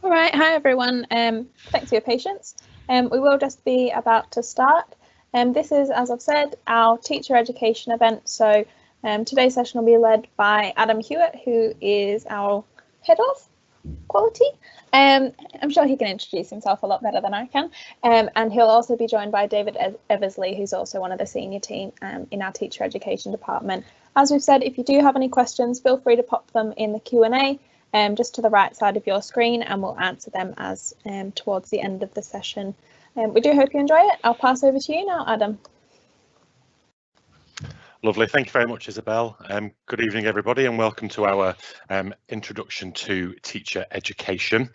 All right, hi everyone. Thanks for your patience. We will just be about to start. This is, as I've said, our teacher education event. So today's session will be led by Adam Hewitt, who is our head of quality. I'm sure he can introduce himself a lot better than I can. And he'll also be joined by David Eversley, who's also one of the senior team in our teacher education department. As we've said, if you do have any questions, feel free to pop them in the Q&A. Just to the right side of your screen, and we'll answer them as towards the end of the session. We do hope you enjoy it. I'll pass over to you now, Adam. Lovely, thank you very much, Isabel. Good evening, everybody, and welcome to our introduction to teacher education.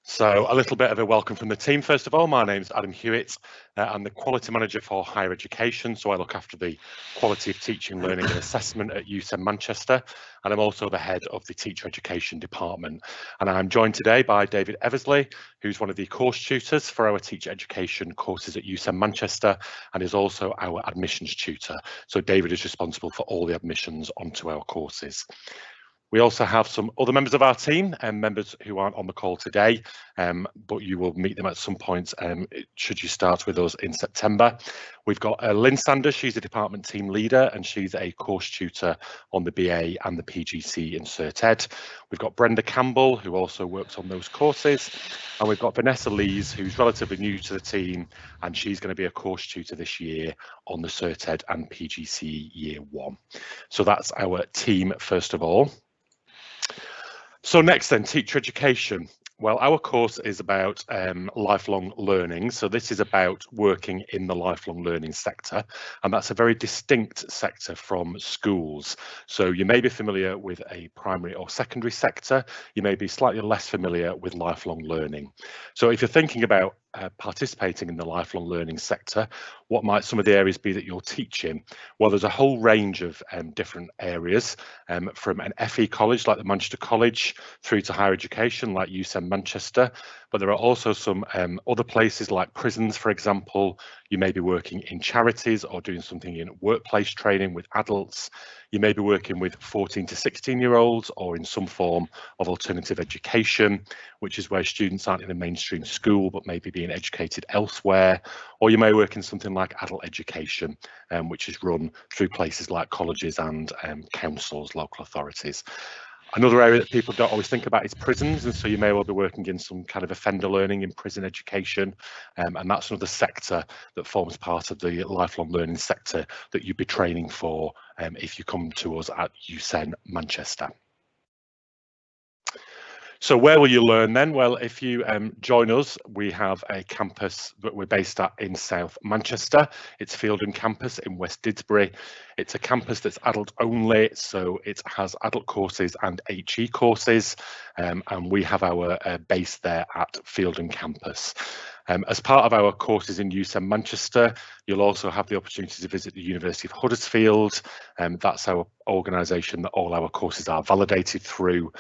So a little bit of a welcome from the team. First of all, my name's Adam Hewitt. I'm the Quality Manager for Higher Education, so I look after the quality of teaching, learning and assessment at UCEN Manchester, and I'm also the head of the Teacher Education Department. And I'm joined today by David Eversley, who's one of the course tutors for our teacher education courses at UCEN Manchester, and is also our admissions tutor. So David is responsible for all the admissions onto our courses. We also have some other members of our team and members who aren't on the call today, but you will meet them at some point should you start with us in September. We've got Lynn Sanders, she's a department team leader and she's a course tutor on the BA and the PGC in Cert Ed. We've got Brenda Campbell, who also works on those courses, and we've got Vanessa Lees, who's relatively new to the team, and she's going to be a course tutor this year on the Cert Ed and PGC Year 1. So that's our team first of all. So next then, teacher education. Well, our course is about lifelong learning. So this is about working in the lifelong learning sector, and that's a very distinct sector from schools. So you may be familiar with a primary or secondary sector. You may be slightly less familiar with lifelong learning. So if you're thinking about participating in the lifelong learning sector, what might some of the areas be that you're teaching? Well, there's a whole range of different areas, from an FE college like the Manchester College through to higher education like UCEN Manchester, but there are also some other places like prisons, for example. You may be working in charities or doing something in workplace training with adults. You may be working with 14 to 16-year-olds or in some form of alternative education, which is where students aren't in a mainstream school but maybe being educated elsewhere. Or you may work in something like adult education, which is run through places like colleges and councils, local authorities. Another area that people don't always think about is prisons, and so you may well be working in some kind of offender learning in prison education, and that's another sector that forms part of the lifelong learning sector that you'd be training for if you come to us at UCEN Manchester. So where will you learn then? Well, if you join us, we have a campus that we're based at in South Manchester. It's Fielding campus in West Didsbury. It's a campus that's adult only, so it has adult courses and HE courses, and we have our base there at Fielding campus. As part of our courses in UCEN Manchester, you'll also have the opportunity to visit the University of Huddersfield. That's our organisation that all our courses are validated through.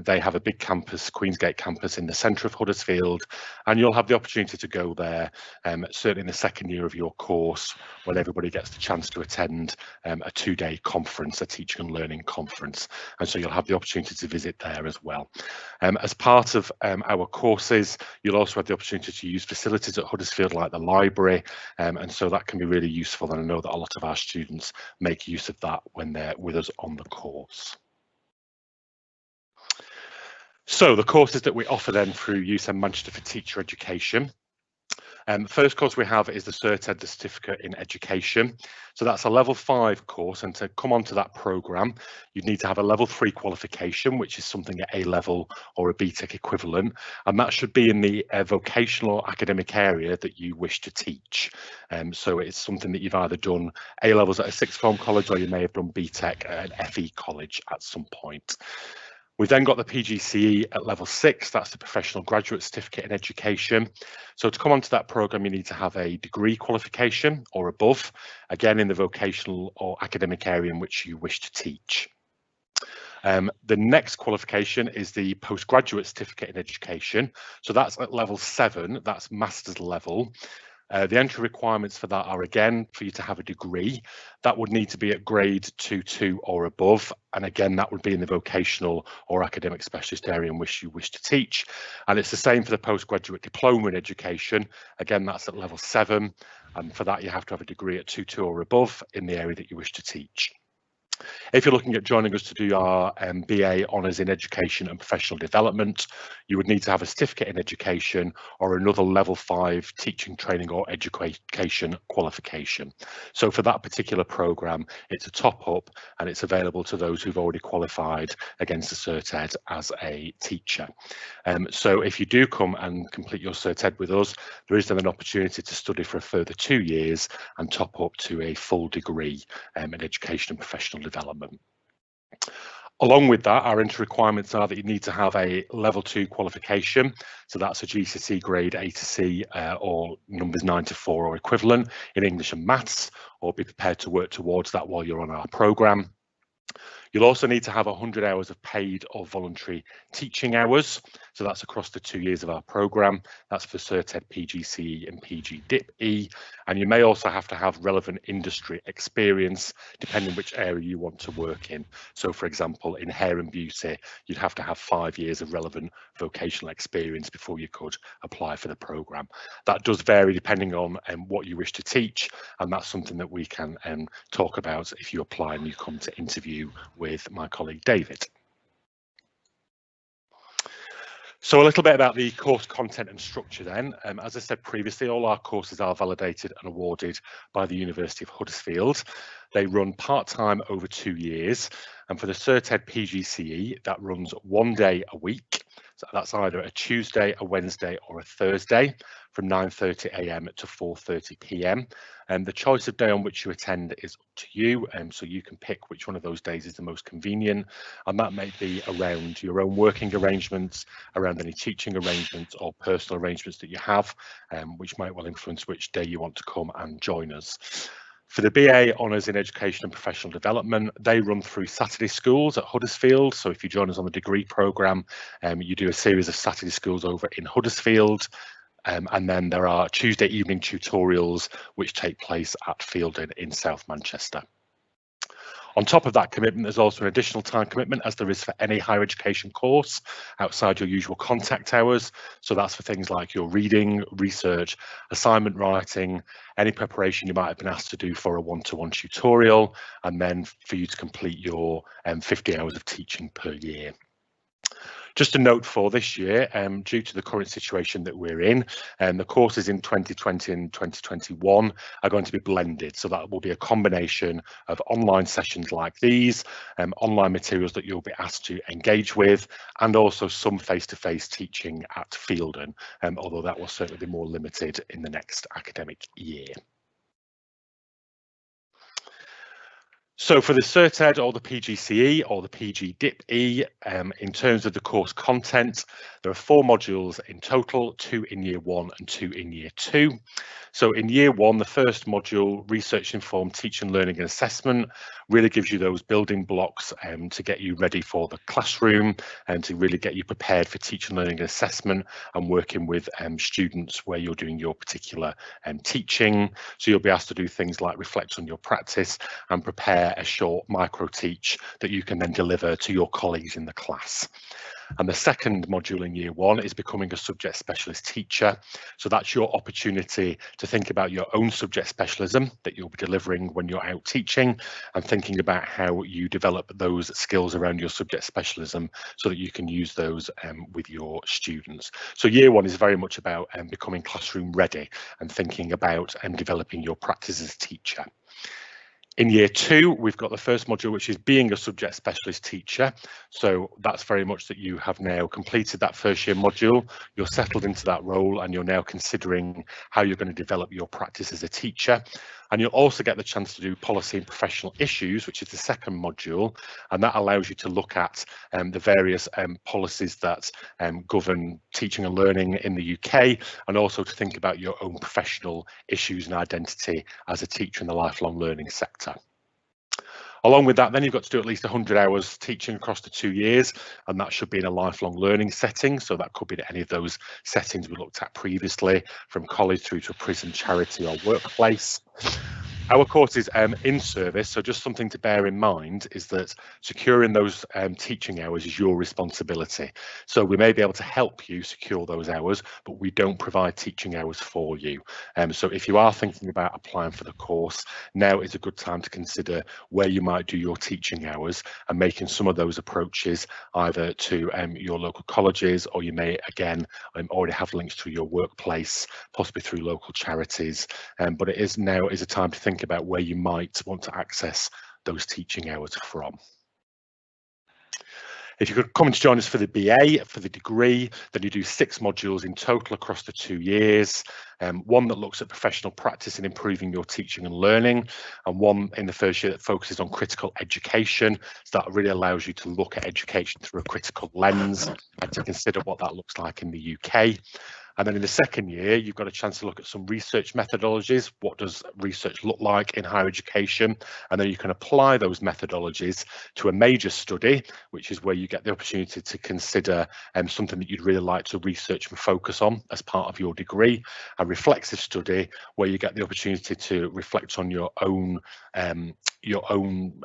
They have a big campus, Queensgate campus, in the centre of Huddersfield, and you'll have the opportunity to go there, certainly in the second year of your course, when everybody gets the chance to attend a two-day conference, a teaching and learning conference, and so you'll have the opportunity to visit there as well. As part of our courses, you'll also have the opportunity to use facilities at Huddersfield like the library, and so that can be really useful, and I know that a lot of our students make use of that when they're with us on the course. So the courses that we offer then through UCEN Manchester for teacher education. The first course we have is the Cert Ed, the Certificate in Education. So that's a level 5 course, and to come onto that programme, you'd need to have a level 3 qualification, which is something at A level or a BTEC equivalent, and that should be in the vocational or academic area that you wish to teach. So it's something that you've either done A levels at a sixth form college, or you may have done BTEC at an FE college at some point. We've then got the PGCE at level 6, that's the Professional Graduate Certificate in Education. So to come onto that programme, you need to have a degree qualification or above, again in the vocational or academic area in which you wish to teach. The next qualification is the Postgraduate Certificate in Education. So that's at level 7, that's master's level. The entry requirements for that are, again, for you to have a degree. That would need to be at grade 2 or above, and again that would be in the vocational or academic specialist area in which you wish to teach. And it's the same for the postgraduate diploma in education. Again, that's at level 7, and for that you have to have a degree at 2 or above in the area that you wish to teach. If you're looking at joining us to do our BA Honours in Education and Professional Development, you would need to have a certificate in education or another level 5 teaching, training or education qualification. So for that particular programme, it's a top up and it's available to those who've already qualified against the Cert Ed as a teacher. So if you do come and complete your Cert Ed with us, there is then an opportunity to study for a further 2 years and top up to a full degree in education and professional development. Along with that, our entry requirements are that you need to have a level 2 qualification. So that's a GCSE grade A to C or numbers 9 to 4 or equivalent in English and maths, or be prepared to work towards that while you're on our programme. You'll also need to have 100 hours of paid or voluntary teaching hours. So that's across the 2 years of our programme. That's for Cert Ed PGCE and PGDIP-E. And you may also have to have relevant industry experience, depending which area you want to work in. So for example, in hair and beauty, you'd have to have 5 years of relevant vocational experience before you could apply for the programme. That does vary depending on what you wish to teach, and that's something that we can talk about if you apply and you come to interview with my colleague David. So a little bit about the course content and structure then. As I said previously, all our courses are validated and awarded by the University of Huddersfield. They run part-time over 2 years, and for the Cert Ed PGCE, that runs 1 day a week. So that's either a Tuesday, a Wednesday or a Thursday from 9:30 AM to 4:30 PM. And the choice of day on which you attend is up to you, so you can pick which one of those days is the most convenient, and that may be around your own working arrangements, around any teaching arrangements or personal arrangements that you have, which might well influence which day you want to come and join us. For the BA Honours in Education and Professional Development, they run through Saturday schools at Huddersfield. So if you join us on the degree programme, you do a series of Saturday schools over in Huddersfield. And then there are Tuesday evening tutorials which take place at Fielding in South Manchester. On top of that commitment, there's also an additional time commitment, as there is for any higher education course outside your usual contact hours. So that's for things like your reading, research, assignment writing, any preparation you might have been asked to do for a one-to-one tutorial, and then for you to complete your 50 hours of teaching per year. Just a note for this year, due to the current situation that we're in, the courses in 2020 and 2021 are going to be blended. So that will be a combination of online sessions like these, online materials that you'll be asked to engage with, and also some face-to-face teaching at Fielding, although that will certainly be more limited in the next academic year. So for the Cert Ed or the PGCE or the PGDIP-E, in terms of the course content, there are 4 modules in total, 2 in year 1 and 2 in year 2. So in year 1, the first module, Research Informed Teaching, Learning and Assessment, really gives you those building blocks to get you ready for the classroom and to really get you prepared for teaching, learning and assessment and working with students where you're doing your particular teaching. So you'll be asked to do things like reflect on your practice and prepare a short micro teach that you can then deliver to your colleagues in the class. And the second module in year 1 is becoming a subject specialist teacher. So that's your opportunity to think about your own subject specialism that you'll be delivering when you're out teaching, and thinking about how you develop those skills around your subject specialism so that you can use those with your students. So year 1 is very much about becoming classroom ready and thinking about developing your practice as a teacher. In year 2, we've got the first module, which is being a subject specialist teacher. So that's very much that you have now completed that first year module, you're settled into that role, and you're now considering how you're going to develop your practice as a teacher. And you'll also get the chance to do policy and professional issues, which is the second module, and that allows you to look at the various policies that govern teaching and learning in the UK, and also to think about your own professional issues and identity as a teacher in the lifelong learning sector. Along with that, then you've got to do at least 100 hours teaching across the 2 years, and that should be in a lifelong learning setting. So that could be any of those settings we looked at previously, from college through to a prison, charity or workplace. Our course is in service, so just something to bear in mind is that securing those teaching hours is your responsibility. So we may be able to help you secure those hours, but we don't provide teaching hours for you. So if you are thinking about applying for the course, now is a good time to consider where you might do your teaching hours and making some of those approaches either to your local colleges, or you may again already have links to your workplace, possibly through local charities. But it is now is a time to think about where you might want to access those teaching hours from. If you could come to join us for the BA, for the degree, then you do 6 modules in total across the 2 years. One that looks at professional practice and improving your teaching and learning, and one in the first year that focuses on critical education. So that really allows you to look at education through a critical lens and to consider what that looks like in the UK. And then in the second year, you've got a chance to look at some research methodologies. What does research look like in higher education? And then you can apply those methodologies to a major study, which is where you get the opportunity to consider something that you'd really like to research and focus on as part of your degree. A reflexive study where you get the opportunity to reflect on your own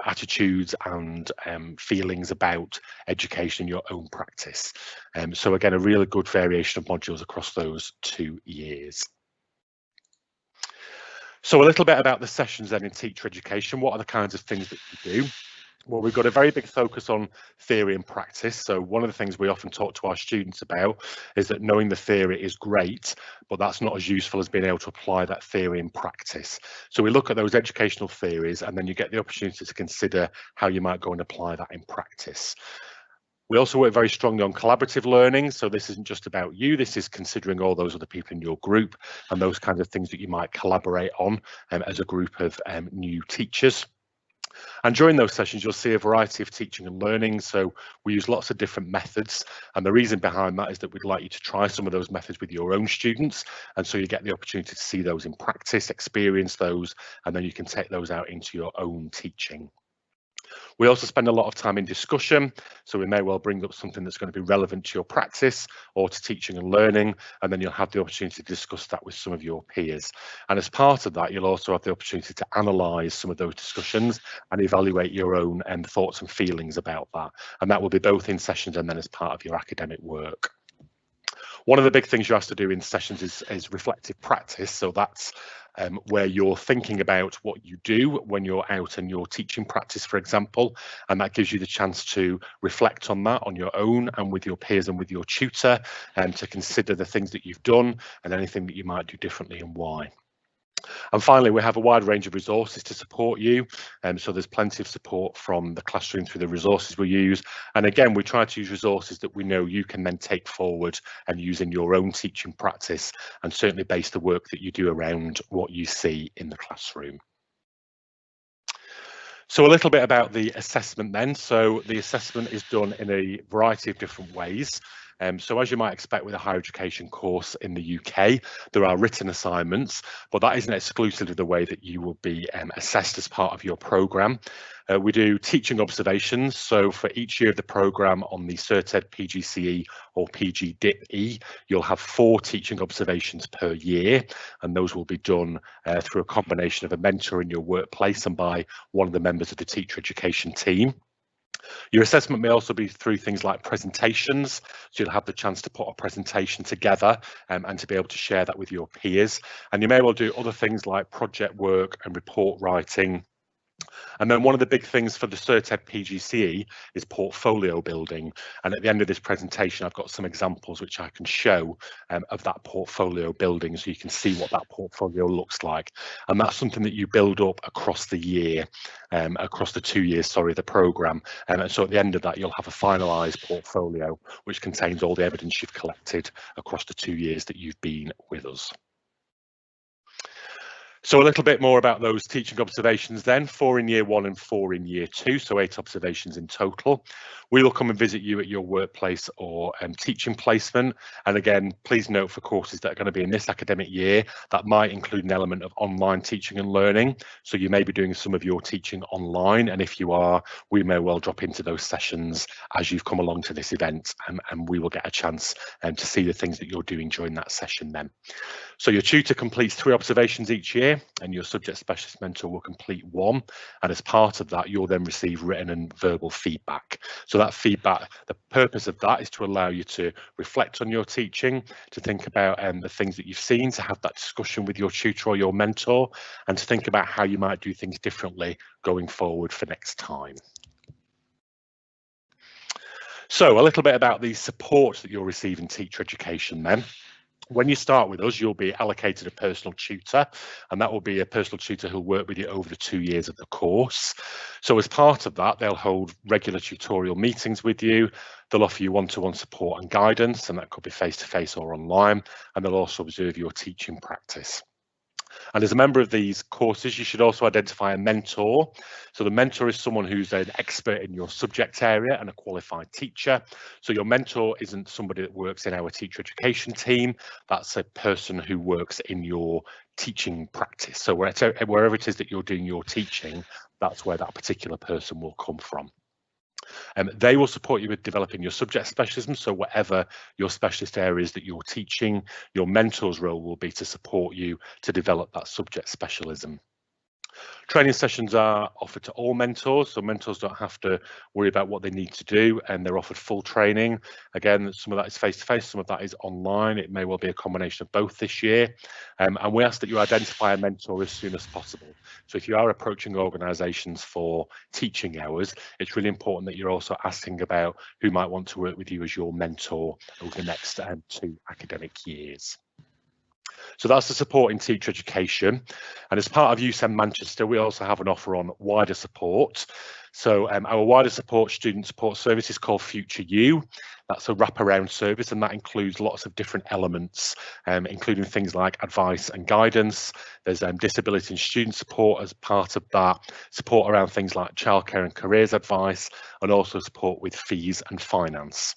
attitudes and feelings about education, your own practice. So again, a really good variation of modules across those 2 years. So a little bit about the sessions then in teacher education. What are the kinds of things that you do? Well, we've got a very big focus on theory and practice. So one of the things we often talk to our students about is that knowing the theory is great, but that's not as useful as being able to apply that theory in practice. So we look at those educational theories, and then you get the opportunity to consider how you might go and apply that in practice. We also work very strongly on collaborative learning. So this isn't just about you, this is considering all those other people in your group and those kinds of things that you might collaborate on as a group of new teachers. And during those sessions, you'll see a variety of teaching and learning. So we use lots of different methods. And the reason behind that is that we'd like you to try some of those methods with your own students. And so you get the opportunity to see those in practice, experience those, and then you can take those out into your own teaching. We also spend a lot of time in discussion, so we may well bring up something that's going to be relevant to your practice or to teaching and learning, and then you'll have the opportunity to discuss that with some of your peers. And as part of that, you'll also have the opportunity to analyse some of those discussions and evaluate your own thoughts and feelings about that. And that will be both in sessions and then as part of your academic work. One of the big things you have to do in sessions is reflective practice. So that's where you're thinking about what you do when you're out in your teaching practice, for example, and that gives you the chance to reflect on that on your own and with your peers and with your tutor, and to consider the things that you've done and anything that you might do differently and why. And finally, we have a wide range of resources to support you. So there's plenty of support from the classroom through the resources we use. And again, we try to use resources that we know you can then take forward and use in your own teaching practice, and certainly base the work that you do around what you see in the classroom. So a little bit about the assessment then. So the assessment is done in a variety of different ways. So as you might expect with a higher education course in the UK, there are written assignments, but that isn't exclusively the way that you will be assessed as part of your programme. We do teaching observations. So for each year of the programme on the CertEd PGCE or PGDIP-E, you'll have 4 teaching observations per year, and those will be done through a combination of a mentor in your workplace and by one of the members of the teacher education team. Your assessment may also be through things like presentations, so you'll have the chance to put a presentation together and to be able to share that with your peers. And you may well do other things like project work and report writing. And then one of the big things for the CertEd PGCE is portfolio building. And at the end of this presentation, I've got some examples which I can show of that portfolio building, so you can see what that portfolio looks like. And that's something that you build up across the year, across the 2 years, sorry, the programme. And so at the end of that, you'll have a finalised portfolio, which contains all the evidence you've collected across the 2 years that you've been with us. So a little bit more about those teaching observations then, 4 in year 1 and 4 in year 2, so 8 observations in total. We will come and visit you at your workplace or teaching placement. And again, please note for courses that are going to be in this academic year, that might include an element of online teaching and learning. So you may be doing some of your teaching online, and if you are, we may well drop into those sessions as you've come along to this event, and we will get a chance to see the things that you're doing during that session then. So your tutor completes 3 observations each year, and your subject specialist mentor will complete 1. And as part of that, you'll then receive written and verbal feedback. So that feedback, the purpose of that is to allow you to reflect on your teaching, to think about the things that you've seen, to have that discussion with your tutor or your mentor, and to think about how you might do things differently going forward for next time. So a little bit about the support that you'll receive in teacher education then. When you start with us, you'll be allocated a personal tutor, and that will be a personal tutor who'll work with you over the 2 years of the course. So as part of that, they'll hold regular tutorial meetings with you. They'll offer you one-to-one support and guidance, and that could be face-to-face or online, and they'll also observe your teaching practice. And as a member of these courses, you should also identify a mentor. So the mentor is someone who's an expert in your subject area and a qualified teacher. So your mentor isn't somebody that works in our teacher education team. That's a person who works in your teaching practice. So wherever it is that you're doing your teaching, that's where that particular person will come from. They will support you with developing your subject specialism. So whatever your specialist areas that you're teaching, your mentor's role will be to support you to develop that subject specialism. Training sessions are offered to all mentors, so mentors don't have to worry about what they need to do, and they're offered full training. Again, some of that is face-to-face, some of that is online. It may well be a combination of both this year. And we ask that you identify a mentor as soon as possible. So if you are approaching organisations for teaching hours, it's really important that you're also asking about who might want to work with you as your mentor over the next 2 academic years. So that's the support in teacher education. And as part of UCEN Manchester, we also have an offer on wider support. So our wider student support service is called Future You. That's a wraparound service, and that includes lots of different elements, including things like advice and guidance. There's disability and student support as part of that, support around things like childcare and careers advice, and also support with fees and finance.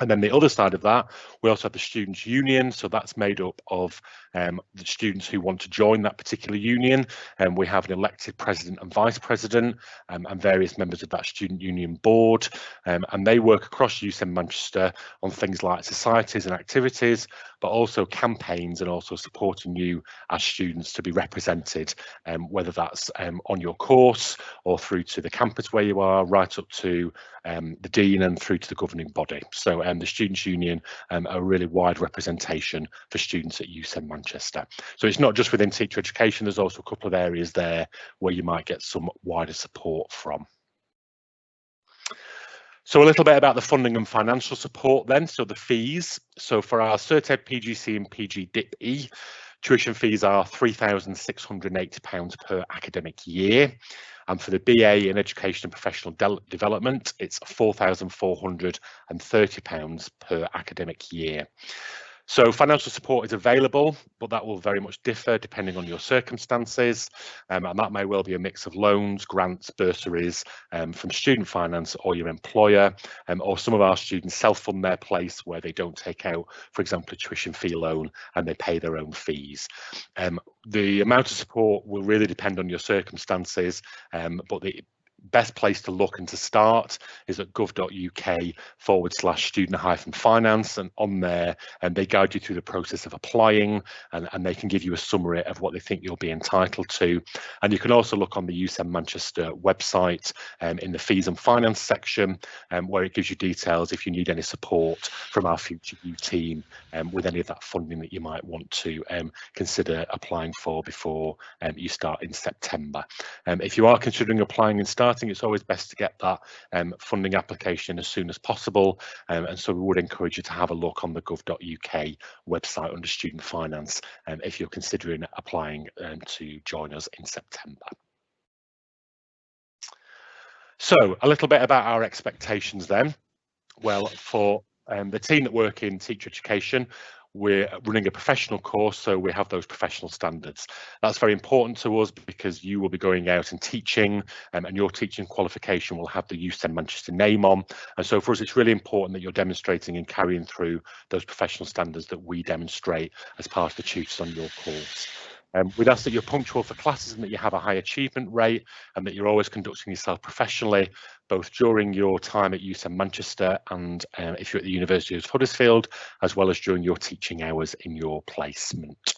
And then the other side of that, we also have the Students' Union. So that's made up of the students who want to join that particular union. And we have an elected president and vice president and various members of that Student Union board. And they work across UCEN Manchester on things like societies and activities, but also campaigns, and also supporting you as students to be represented, whether that's on your course or through to the campus where you are, right up to the dean and through to the governing body. So the Students' Union a really wide representation for students at UCEN Manchester. So it's not just within teacher education, there's also a couple of areas there where you might get some wider support from. So a little bit about the funding and financial support then. So the fees. So for our Cert Ed PGC and PG DIP-E, tuition fees are £3,680 per academic year. And for the BA in Education and Professional Development, it's £4,430 per academic year. So financial support is available, but that will very much differ depending on your circumstances, and that may well be a mix of loans, grants, bursaries from student finance or your employer, or some of our students self-fund their place where they don't take out, for example, a tuition fee loan and they pay their own fees. The amount of support will really depend on your circumstances, but the best place to look and to start is at gov.uk/student-finance, and on there they guide you through the process of applying, and they can give you a summary of what they think you'll be entitled to. And you can also look on the UCEN Manchester website in the fees and finance section, where it gives you details if you need any support from our Future You team with any of that funding that you might want to consider applying for before you start in September. If you are considering applying and starting, it's always best to get that funding application as soon as possible, and so we would encourage you to have a look on the gov.uk website under student finance if you're considering applying to join us in September. So a little bit about our expectations then. Well, for the team that work in teacher education, we're running a professional course, so we have those professional standards. That's very important to us because you will be going out and teaching, and your teaching qualification will have the UCEN Manchester name on. And so for us, it's really important that you're demonstrating and carrying through those professional standards that we demonstrate as part of the tutors on your course. We'd ask that you're punctual for classes and that you have a high achievement rate and that you're always conducting yourself professionally, both during your time at UCEN Manchester and if you're at the University of Huddersfield, as well as during your teaching hours in your placement.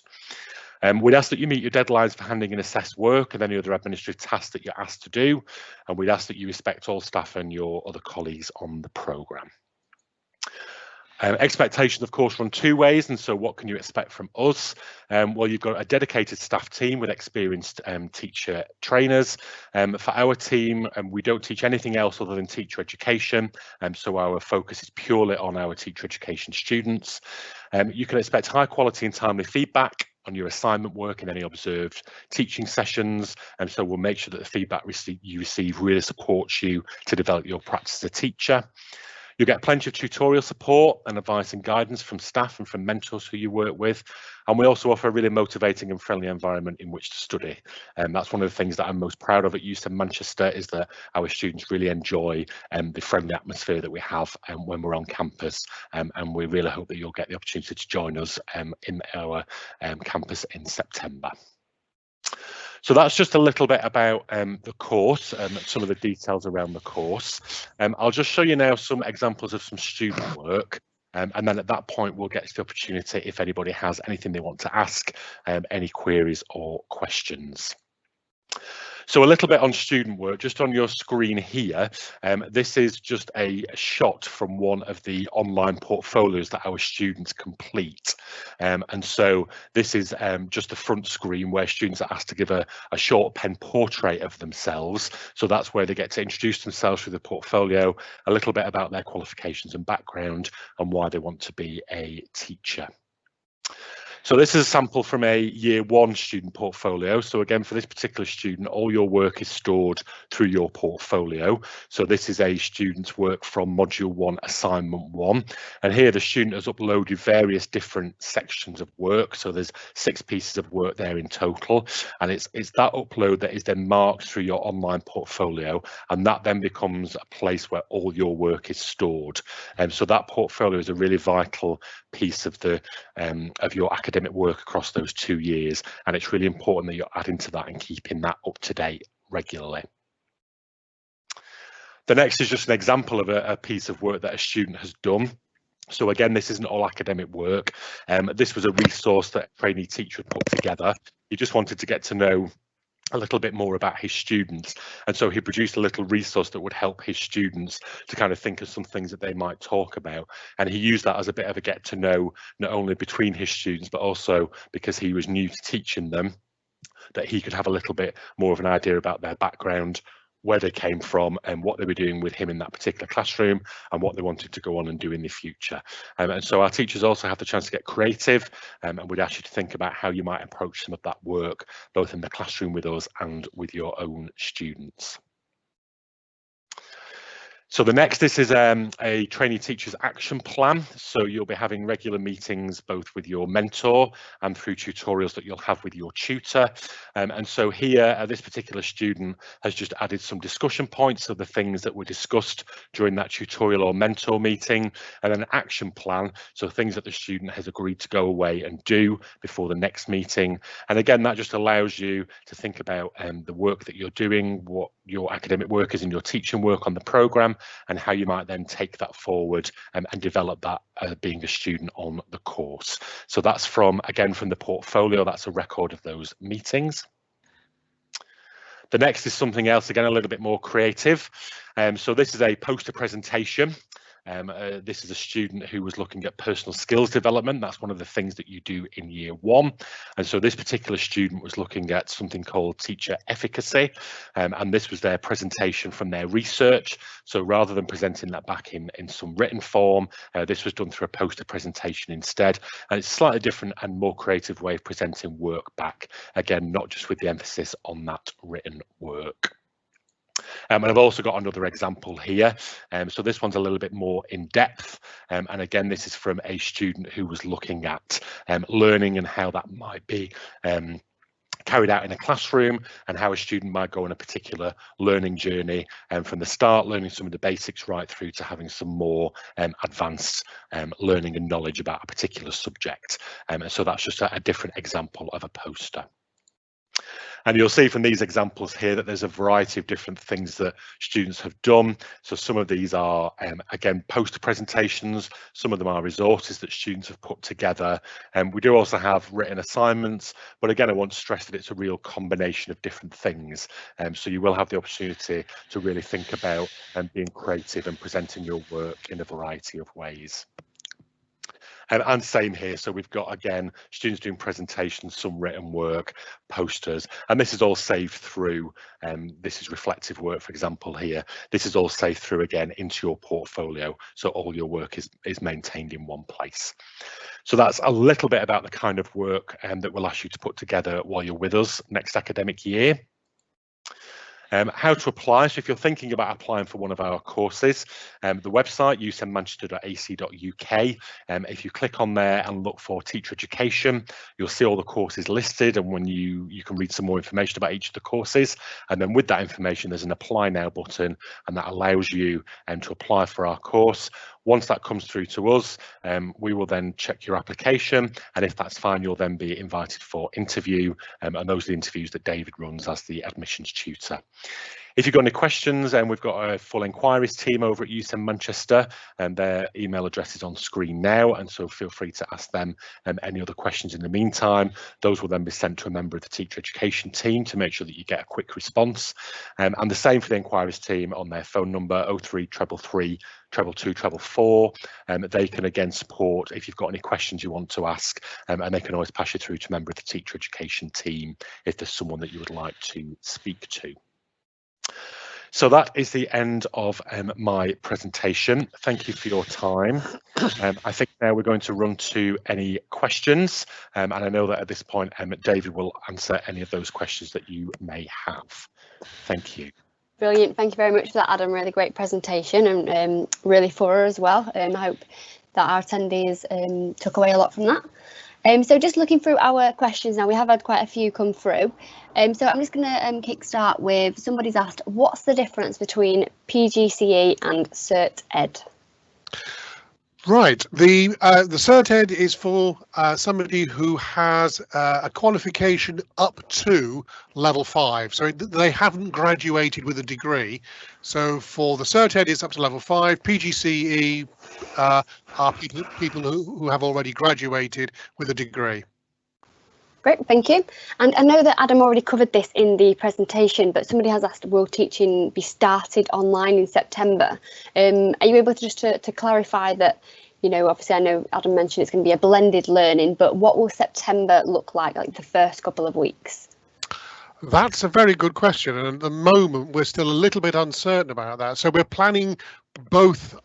We'd ask that you meet your deadlines for handing in assessed work and any other administrative tasks that you're asked to do, and we'd ask that you respect all staff and your other colleagues on the programme. Expectations, of course, run two ways, and so what can you expect from us? Well, you've got a dedicated staff team with experienced teacher trainers. For our team, we don't teach anything else other than teacher education, so our focus is purely on our teacher education students. You can expect high quality and timely feedback on your assignment work and any observed teaching sessions, and so we'll make sure that the feedback you receive really supports you to develop your practice as a teacher. You'll get plenty of tutorial support and advice and guidance from staff and from mentors who you work with. And we also offer a really motivating and friendly environment in which to study. And that's one of the things that I'm most proud of at UCEN Manchester, is that our students really enjoy the friendly atmosphere that we have when we're on campus. And we really hope that you'll get the opportunity to join us in our campus in September. So that's just a little bit about the course and some of the details around the course. I'll just show you now some examples of some student work, and then at that point we'll get to the opportunity if anybody has anything they want to ask, any queries or questions. So a little bit on student work, just on your screen here. This is just a shot from one of the online portfolios that our students complete. And so this is just the front screen where students are asked to give a short pen portrait of themselves. So that's where they get to introduce themselves through the portfolio, a little bit about their qualifications and background and why they want to be a teacher. So this is a sample from a year one student portfolio. So again, for this particular student, all your work is stored through your portfolio. So this is a student's work from module 1, assignment 1. And here the student has uploaded various different sections of work. So there's 6 pieces of work there in total. And it's that upload that is then marked through your online portfolio. And that then becomes a place where all your work is stored. And so that portfolio is a really vital piece of your academic work across those 2 years, and it's really important that you're adding to that and keeping that up to date regularly. The next is just an example of a piece of work that a student has done. So again, this isn't all academic work. This was a resource that a trainee teacher had put together. He just wanted to get to know a little bit more about his students, and so he produced a little resource that would help his students to kind of think of some things that they might talk about, and he used that as a bit of a get to know, not only between his students but also because he was new to teaching them, that he could have a little bit more of an idea about their background, where they came from and what they were doing with him in that particular classroom and what they wanted to go on and do in the future. And so our teachers also have the chance to get creative, and we'd ask you to think about how you might approach some of that work, both in the classroom with us and with your own students. So the next, this is a trainee teacher's action plan. So you'll be having regular meetings both with your mentor and through tutorials that you'll have with your tutor. And so here, this particular student has just added some discussion points of the things that were discussed during that tutorial or mentor meeting, and an action plan. So things that the student has agreed to go away and do before the next meeting. And again, that just allows you to think about the work that you're doing, what your academic work is and your teaching work on the programme, and how you might then take that forward and develop that being a student on the course. So that's again from the portfolio, that's a record of those meetings. The next is something else, again, a little bit more creative. So this is a poster presentation. This is a student who was looking at personal skills development. That's one of the things that you do in year one. And so this particular student was looking at something called teacher efficacy. And this was their presentation from their research. So rather than presenting that back in some written form, this was done through a poster presentation instead. And it's a slightly different and more creative way of presenting work back. Again, not just with the emphasis on that written work. And I've also got another example here. So this one's a little bit more in depth. And again, this is from a student who was looking at learning and how that might be carried out in a classroom, and how a student might go on a particular learning journey, and from the start learning some of the basics right through to having some more advanced learning and knowledge about a particular subject. And so that's just a different example of a poster. And you'll see from these examples here that there's a variety of different things that students have done. So some of these are, again, poster presentations. Some of them are resources that students have put together. And we do also have written assignments. But again, I want to stress that it's a real combination of different things. So you will have the opportunity to really think about being creative and presenting your work in a variety of ways. And same here, so we've got, again, students doing presentations, some written work, posters, and this is all saved through, this is reflective work, for example, here. This is all saved through, again, into your portfolio, so all your work is maintained in one place. So that's a little bit about the kind of work that we'll ask you to put together while you're with us next academic year. How to apply. So if you're thinking about applying for one of our courses, the website ucenmanchester.ac.uk, if you click on there and look for teacher education, you'll see all the courses listed, and when you can read some more information about each of the courses, and then with that information there's an apply now button, and that allows you to apply for our course. Once that comes through to us, we will then check your application, and if that's fine, you'll then be invited for interview, and those are the interviews that David runs as the admissions tutor. If you've got any questions, we've got a full inquiries team over at UCEN Manchester, and their email address is on screen now, and so feel free to ask them any other questions in the meantime. Those will then be sent to a member of the teacher education team to make sure that you get a quick response, and the same for the inquiries team on their phone number 03333 222 444. They can again support if you've got any questions you want to ask, and they can always pass you through to a member of the teacher education team if there's someone that you would like to speak to. So that is the end of my presentation. Thank you for your time. I think now we're going to run to any questions, and I know that at this point David will answer any of those questions that you may have. Thank you. Brilliant. Thank you very much for that, Adam. Really great presentation, and really thorough as well. I hope that our attendees took away a lot from that. So just looking through our questions now, we have had quite a few come through. So I'm just going to kickstart with, somebody's asked, what's the difference between PGCE and Cert Ed? Right, the Cert Ed is for somebody who has a qualification up to level 5, so they haven't graduated with a degree. So for the Cert Ed, it's up to level 5. PGCE are people who have already graduated with a degree. Great, thank you. And I know that Adam already covered this in the presentation, but somebody has asked, will teaching be started online in September? Are you able to just to clarify that, you know, obviously I know Adam mentioned it's going to be a blended learning, but what will September look like the first couple of weeks? That's a very good question, and at the moment we're still a little bit uncertain about that. So we're planning both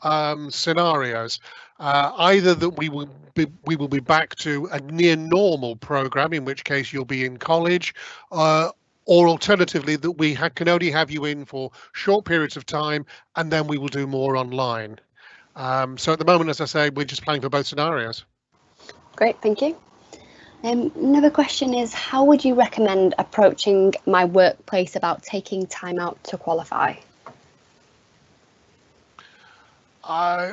scenarios. Either that we will be back to a near normal program, in which case you'll be in college, or alternatively that we can only have you in for short periods of time, and then we will do more online. So at the moment, as I say, we're just planning for both scenarios. Great, thank you. Another question is, how would you recommend approaching my workplace about taking time out to qualify? I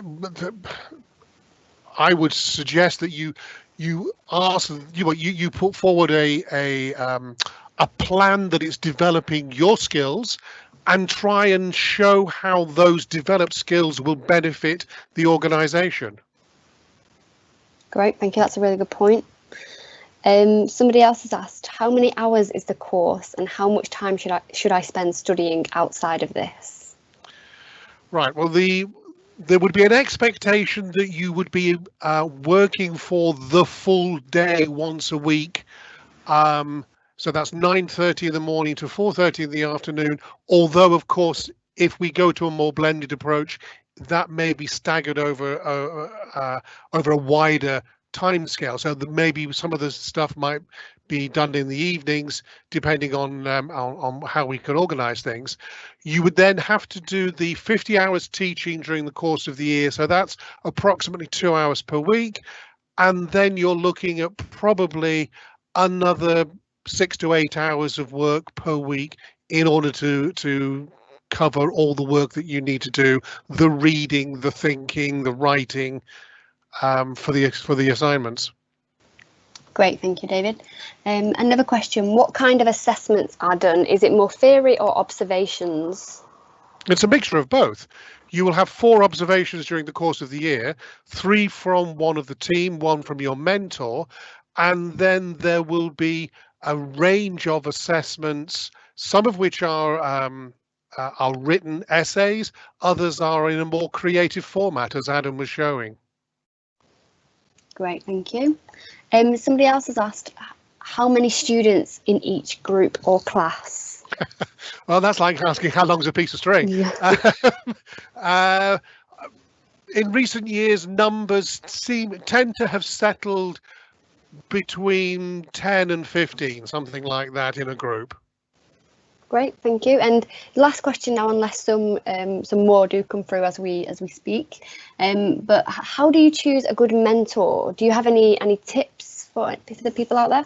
would suggest that you put forward a plan that is developing your skills, and try and show how those developed skills will benefit the organisation. Great, thank you. That's a really good point. Somebody else has asked, how many hours is the course, and how much time should I spend studying outside of this? Right. Well, there would be an expectation that you would be working for the full day once a week. So that's 9:30 in the morning to 4:30 in the afternoon. Although, of course, if we go to a more blended approach, that may be staggered over a wider time scale. So that maybe some of the stuff might be done in the evenings, depending on how we can organise things. You would then have to do the 50 hours teaching during the course of the year, so that's approximately 2 hours per week, and then you're looking at probably another 6 to 8 hours of work per week in order to cover all the work that you need to do, the reading, the thinking, the writing, for the assignments. Great, thank you, David. Another question, what kind of assessments are done? Is it more theory or observations? It's a mixture of both. You will have 4 observations during the course of the year, 3 from one of the team, 1 from your mentor, and then there will be a range of assessments, some of which are written essays, others are in a more creative format, as Adam was showing. Great, thank you. Somebody else has asked, how many students in each group or class? Well, that's like asking how long's a piece of string. Yeah. In recent years, numbers tend to have settled between 10 and 15, something like that in a group. Great, thank you. And last question now, unless some more do come through as we speak. But how do you choose a good mentor? Do you have any tips for the people out there?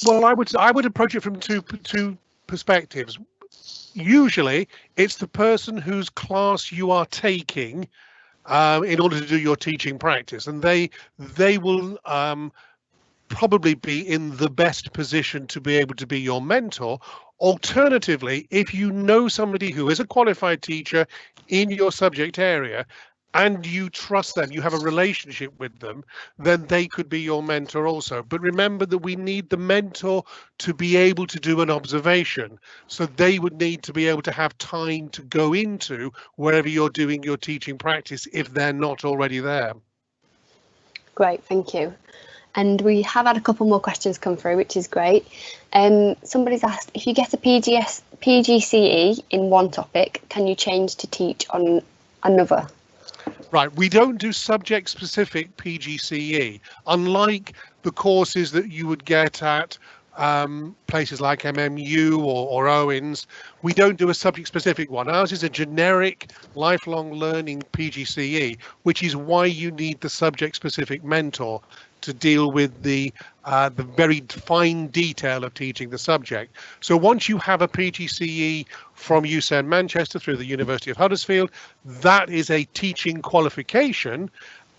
Well, I would approach it from two perspectives. Usually, it's the person whose class you are taking in order to do your teaching practice, and they will probably be in the best position to be able to be your mentor. Alternatively, if you know somebody who is a qualified teacher in your subject area and you trust them, you have a relationship with them, then they could be your mentor also. But remember that we need the mentor to be able to do an observation. So they would need to be able to have time to go into wherever you're doing your teaching practice if they're not already there. Great, thank you. And we have had a couple more questions come through, which is great. Somebody's asked, if you get a PGCE in one topic, can you change to teach on another? Right, we don't do subject-specific PGCE, unlike the courses that you would get at places like MMU or Owens. We don't do a subject-specific one. Ours is a generic lifelong learning PGCE, which is why you need the subject-specific mentor to deal with the very fine detail of teaching the subject. So once you have a PGCE from UCEN Manchester through the University of Huddersfield, that is a teaching qualification,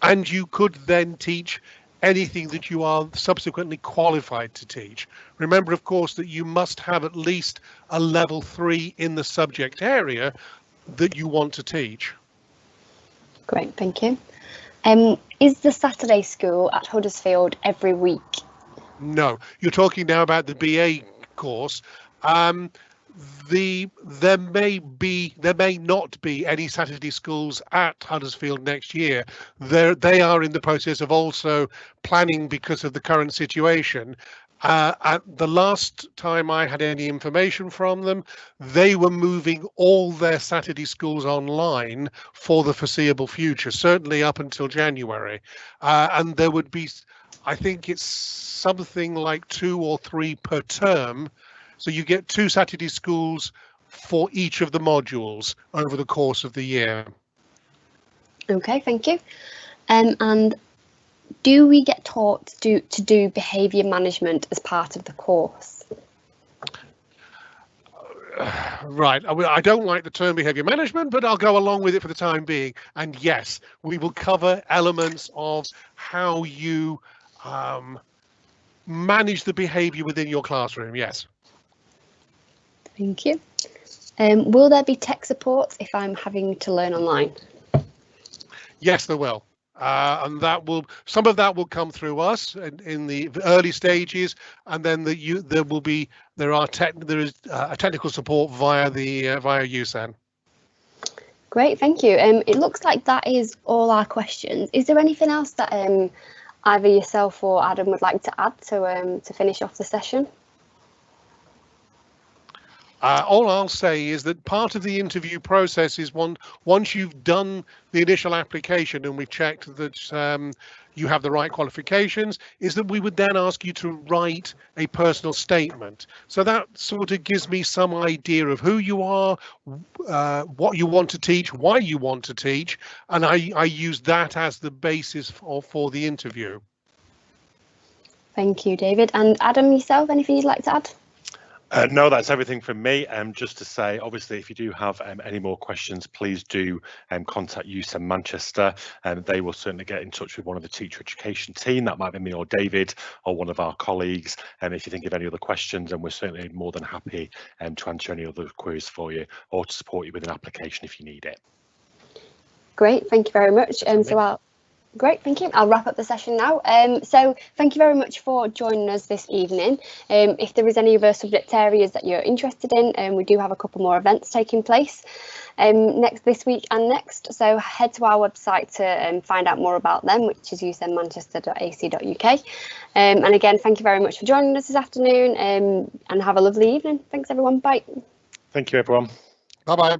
and you could then teach anything that you are subsequently qualified to teach. Remember, of course, that you must have at least a level 3 in the subject area that you want to teach. Great, thank you. Is the Saturday school at Huddersfield every week? No, you're talking now about the BA course. There may not be any Saturday schools at Huddersfield next year. They are in the process of also planning because of the current situation. At the last time I had any information from them, they were moving all their Saturday schools online for the foreseeable future, certainly up until January. And there would be, I think it's something like 2 or 3 per term. So you get 2 Saturday schools for each of the modules over the course of the year. Okay, thank you. And do we get taught to do behaviour management as part of the course? Right, I don't like the term behaviour management, but I'll go along with it for the time being. And yes, we will cover elements of how you manage the behaviour within your classroom, yes. Thank you. Will there be tech support if I'm having to learn online? Yes, there will. And some of that will come through us in the early stages, and then there is a technical support via UCEN. Great, thank you. It looks like that is all our questions. Is there anything else that either yourself or Adam would like to add to finish off the session? All I'll say is that part of the interview process is once you've done the initial application and we've checked that you have the right qualifications, is that we would then ask you to write a personal statement. So that sort of gives me some idea of who you are, what you want to teach, why you want to teach, and I use that as the basis for the interview. Thank you, David. And Adam, yourself, anything you'd like to add? No, that's everything from me. Just to say, obviously, if you do have any more questions, please do contact UCEN Manchester, and they will certainly get in touch with one of the teacher education team. That might be me or David or one of our colleagues. And if you think of any other questions, and we're certainly more than happy to answer any other queries for you or to support you with an application if you need it. Great, thank you very much. Great, thank you. I'll wrap up the session now. So thank you very much for joining us this evening. If there is any other subject areas that you're interested in, we do have a couple more events taking place this week and next. So head to our website to find out more about them, which is ucenmanchester.ac.uk. And again, thank you very much for joining us this afternoon, and have a lovely evening. Thanks everyone. Bye. Thank you, everyone. Bye-bye.